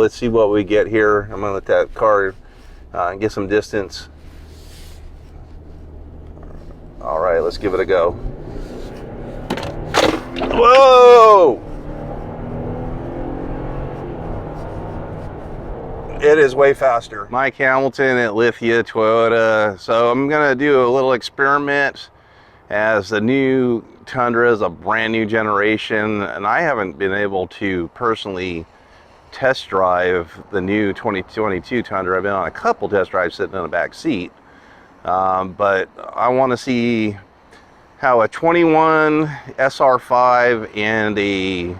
let's see what we get here. I'm gonna let that car get some distance. All right, let's give it a go. Whoa! It is way faster. Mike Hamilton at Lithia Toyota. So I'm gonna do a little experiment, as the new Tundra is a brand new generation, and I haven't been able to personally test drive the new 2022 Tundra. I've been on a couple test drives sitting in the back seat, but I want to see how a 21 SR5 and a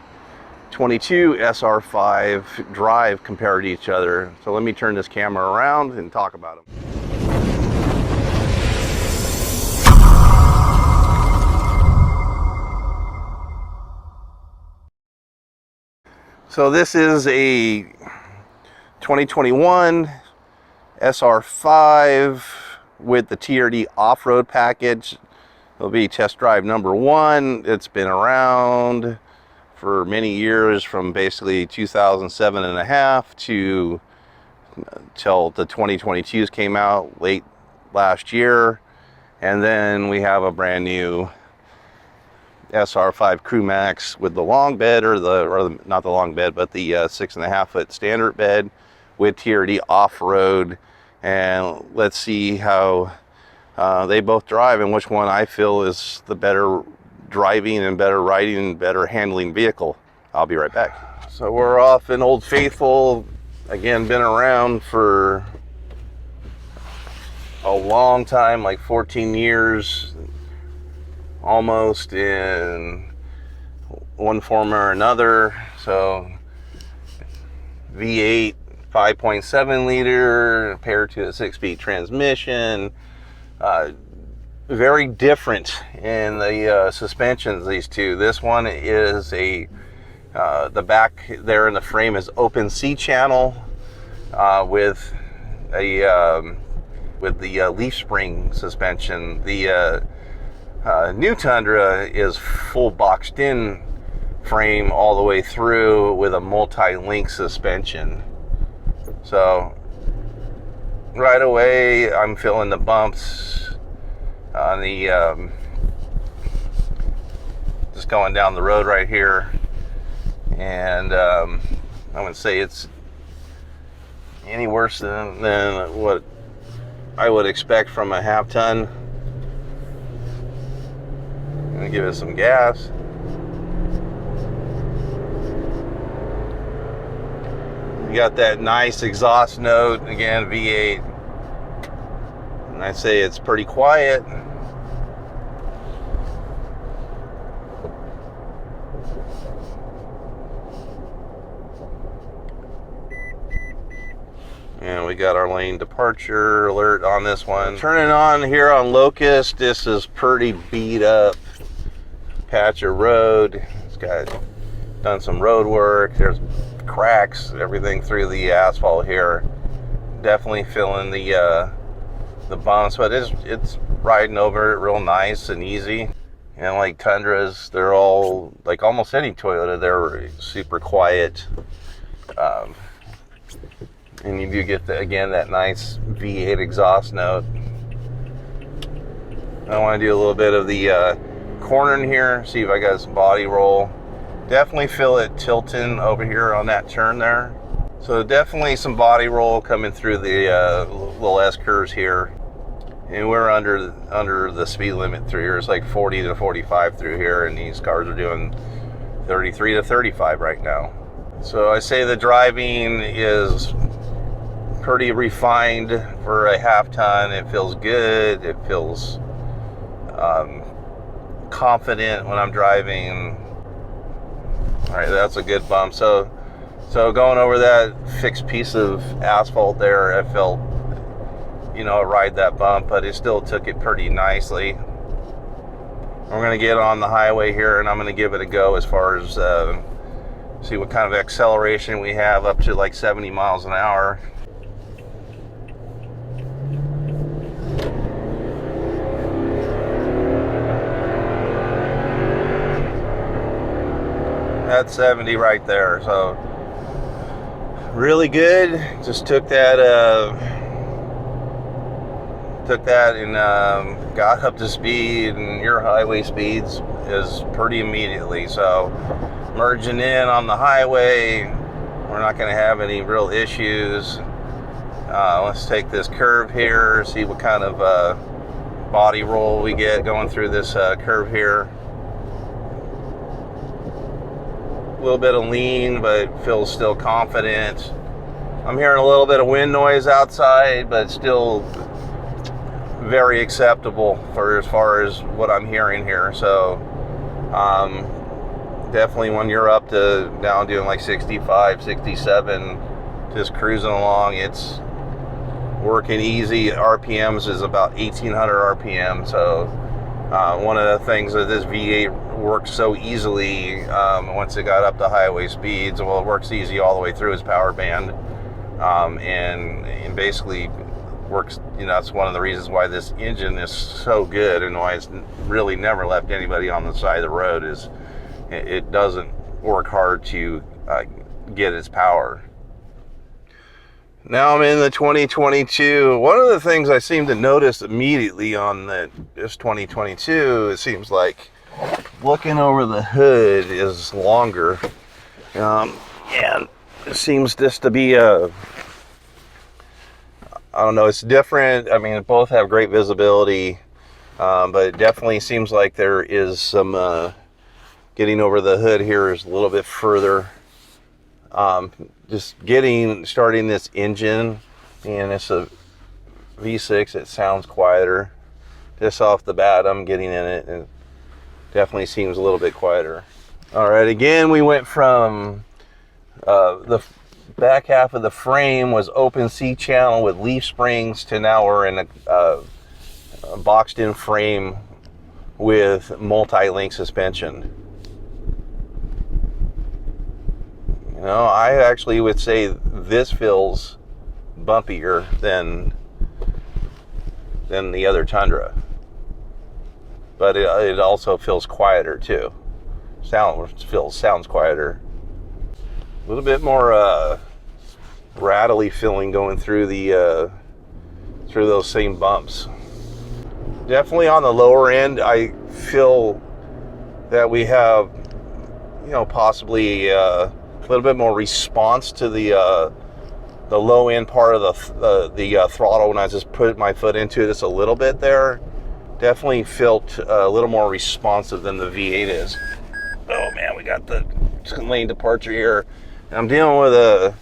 22 SR5 drive compare to each other. So let me turn this camera around and talk about them. So this is a 2021 SR5 with the TRD off-road package. It'll be test drive number 1. It's been around for many years, from basically 2007 and a half to till the 2022s came out late last year. And then we have a brand new SR5 Crew Max with the long bed, or not the long bed, but the 6.5 foot standard bed with TRD off-road. And let's see how they both drive and which one I feel is the better driving and better riding and better handling vehicle. I'll be right back. So we're off in Old Faithful. Again, been around for a long time, like 14 years almost, in one form or another. So V8 5.7 liter paired to a 6-speed transmission. Very different in the suspensions, these two. This one is the back there in the frame is open C channel with the leaf spring suspension. The new Tundra is full boxed in frame all the way through with a multi-link suspension. So right away I'm feeling the bumps on the just going down the road right here, and I wouldn't say it's any worse than what I would expect from a half ton. I'm gonna give it some gas. You got that nice exhaust note, again, V8. And I say it's pretty quiet. And we got our lane departure alert on this one. Turning on here on Locust, this is pretty beat up patch of road. It's done some road work. There's cracks, everything through the asphalt here. Definitely feeling the bumps, but it's riding over it real nice and easy. And like Tundras, they're all, like almost any Toyota, they're super quiet. And you do get, again, that nice V8 exhaust note. I want to do a little bit of the cornering here, see if I got some body roll. Definitely feel it tilting over here on that turn there. So definitely some body roll coming through the little S-curves here. And we're under the speed limit through here. It's like 40 to 45 through here, and these cars are doing 33 to 35 right now. So I say the driving is pretty refined for a half ton. It feels good. It feels confident when I'm driving. All right, that's a good bump. So going over that fixed piece of asphalt there, I felt, ride that bump, but it still took it pretty nicely. We're gonna get on the highway here, and I'm gonna give it a go as far as see what kind of acceleration we have, up to like 70 miles an hour. That's 70 right there. So really good. Just took that and got up to speed, and your highway speeds is pretty immediately. So merging in on the highway, we're not going to have any real issues. Let's take this curve here, see what kind of body roll we get going through this curve here. A little bit of lean, but feels still confident. I'm hearing a little bit of wind noise outside, but still very acceptable for as far as what I'm hearing here. So definitely when you're up to down doing like 65, 67, just cruising along, it's working easy. RPMs is about 1800 RPM. So one of the things that this V8 works so easily once it got up to highway speeds, well, it works easy all the way through its power band, and basically works, that's one of the reasons why this engine is so good and why it's really never left anybody on the side of the road, is it doesn't work hard to get its power. Now I'm in the 2022. One of the things I seem to notice immediately on this 2022, it seems like looking over the hood is longer, and it seems just to be I don't know, it's different. I mean, both have great visibility, but it definitely seems like there is some getting over the hood here is a little bit further. Just starting this engine, and it's a V6, it sounds quieter. Just off the bat, I'm getting in it, and it definitely seems a little bit quieter. All right, again, we went from the back half of the frame was open C channel with leaf springs to now we're in a boxed in frame with multi-link suspension. I actually would say this feels bumpier than the other Tundra, but it also feels quieter too. Sounds quieter. A little bit more rattly feeling going through through those same bumps. Definitely on the lower end, I feel that we have, possibly a little bit more response to the low end part of the throttle when I just put my foot into it just a little bit there. Definitely felt a little more responsive than the V8 is. Oh man, we got the lane departure here. I'm dealing with a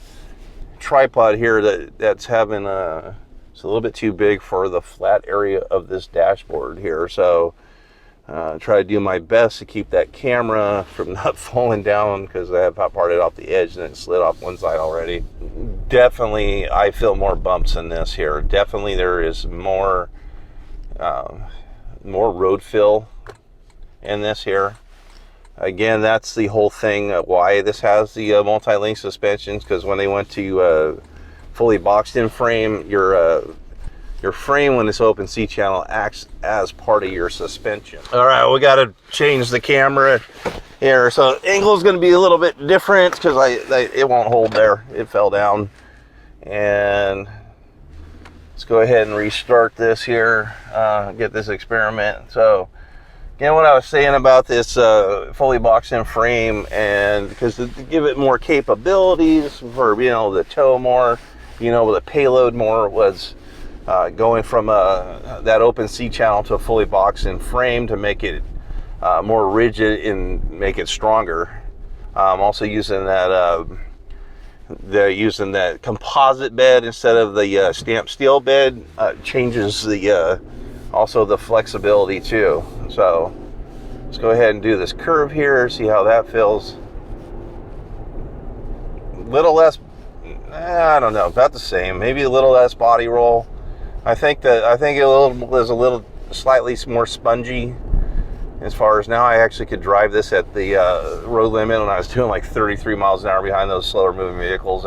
tripod here that's having it's a little bit too big for the flat area of this dashboard here. So try to do my best to keep that camera from not falling down, because I have parted off the edge and it slid off one side already. Definitely, I feel more bumps in this here. Definitely, there is more road fill in this here. Again, that's the whole thing why this has the multi-link suspensions, because when they went to fully boxed in frame, your frame when it's open C channel acts as part of your suspension. All right, we got to change the camera here, so angle is going to be a little bit different because it won't hold there. It fell down, and let's go ahead and restart this here. Get this experiment. So again, what I was saying about this fully boxed in frame, and because to give it more capabilities for being able to tow more, with a payload more, was going from that open C channel to a fully boxed in frame to make it more rigid and make it stronger. Also using that they're using that composite bed instead of the stamped steel bed, changes the also the flexibility too. So let's go ahead and do this curve here, see how that feels. Little less, I don't know, about the same, maybe a little less body roll. I think it was a little slightly more spongy. As far as now, I actually could drive this at the road limit when I was doing like 33 miles an hour behind those slower moving vehicles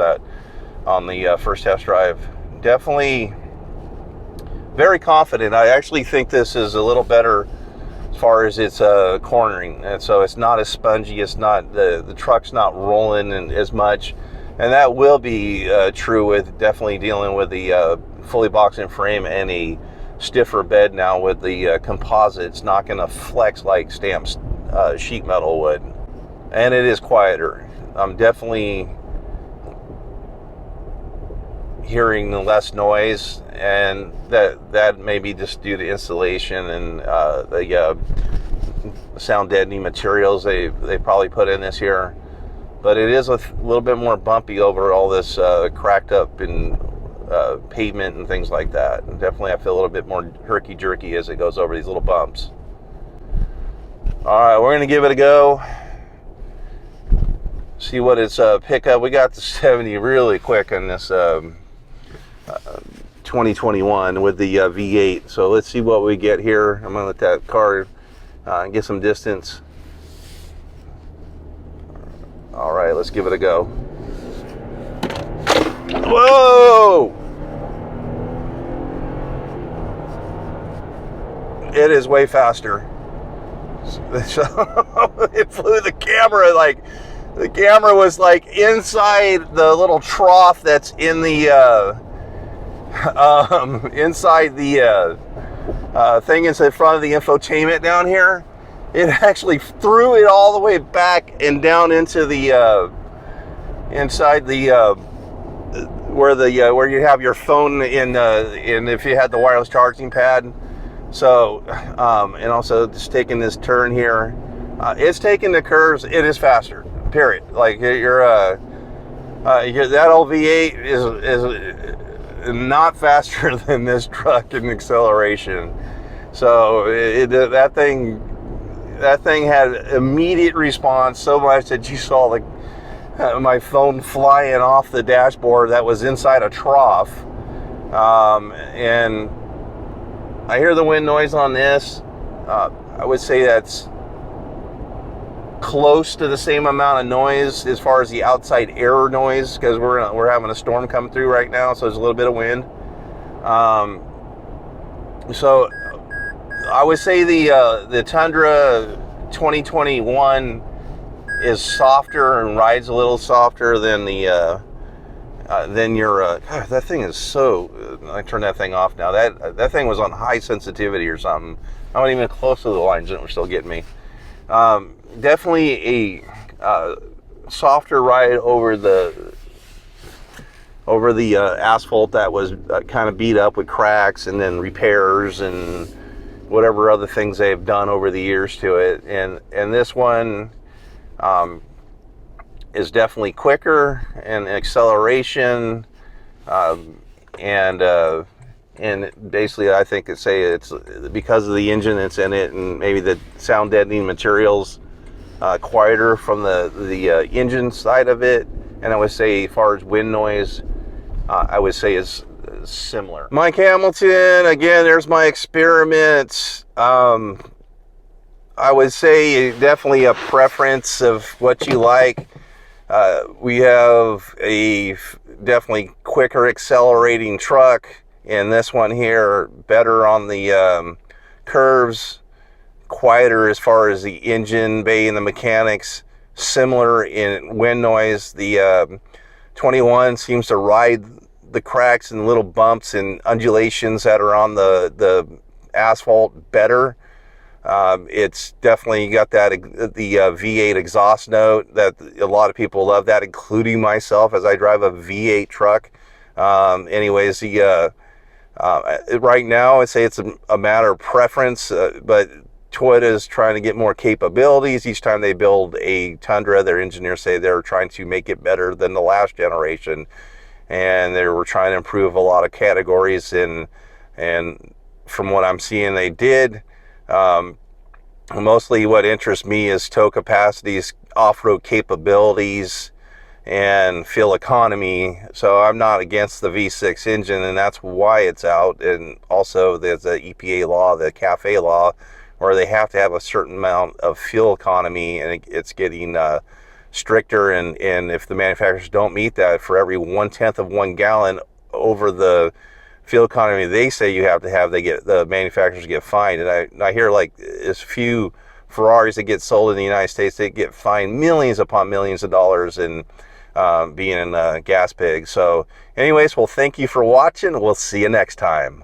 on the first test drive. Definitely very confident. I actually think this is a little better as far as its cornering, and so it's not as spongy. It's not the truck's not rolling as much, And that will be true with definitely dealing with the fully boxed-in frame and a stiffer bed now with the composite. It's not going to flex like stamped sheet metal would. And it is quieter. I'm definitely hearing less noise, and that may be just due to installation and the sound deadening materials they probably put in this here. But it is a little bit more bumpy over all this cracked up and pavement and things like that. And definitely I feel a little bit more herky-jerky as it goes over these little bumps. All right, we're going to give it a go. See what its pickup. We got to 70 really quick on this 2021 with the V8. So let's see what we get here. I'm going to let that car get some distance. All right, let's give it a go. Whoa! It is way faster. It flew the camera like, the camera was like inside the little trough that's in the inside the thing in front of the infotainment down here. It actually threw it all the way back and down into the inside the where you have your phone in if you had the wireless charging pad. So and also just taking this turn here, it's taking the curves. It is faster. Period. Like that old V8 is not faster than this truck in acceleration. So that thing had immediate response, so much that you saw like my phone flying off the dashboard that was inside a trough. And I hear the wind noise on this. I would say that's close to the same amount of noise as far as the outside air noise, because we're having a storm coming through right now, so there's a little bit of wind. So I would say the Tundra 2021 is softer and rides a little softer than the God, that thing is so. I turned that thing off now. That thing was on high sensitivity or something. I'm not even close to the lines that were still getting me. Definitely a softer ride over the asphalt that was kind of beat up with cracks and then repairs and whatever other things they've done over the years to it. And this one is definitely quicker in acceleration, and basically I think it's because of the engine that's in it and maybe the sound deadening materials, quieter from the engine side of it. And I would say as far as wind noise, I would say is similar. Mike Hamilton, again, there's my experiment. I would say definitely a preference of what you like. We have a definitely quicker accelerating truck, and this one here better on the curves, quieter as far as the engine bay and the mechanics, similar in wind noise. The 21 seems to ride the cracks and little bumps and undulations that are on the asphalt better. It's definitely got that the V8 exhaust note that a lot of people love, that including myself as I drive a V8 truck. Anyways, the right now I'd say it's a matter of preference, but Toyota is trying to get more capabilities. Each time they build a Tundra, their engineers say they're trying to make it better than the last generation, and they were trying to improve a lot of categories, and from what I'm seeing they did. Mostly what interests me is tow capacities, off-road capabilities, and fuel economy. So I'm not against the V6 engine, and that's why it's out. And also there's the EPA law, the CAFE law, where they have to have a certain amount of fuel economy, and it's getting stricter. And if the manufacturers don't meet that, for every 1/10 of 1 gallon over the fuel economy they say you have to have, the manufacturers get fined. And I hear like as few Ferraris that get sold in the United States, they get fined millions upon millions of dollars. And being a gas pig. So anyways, well, thank you for watching. We'll see you next time.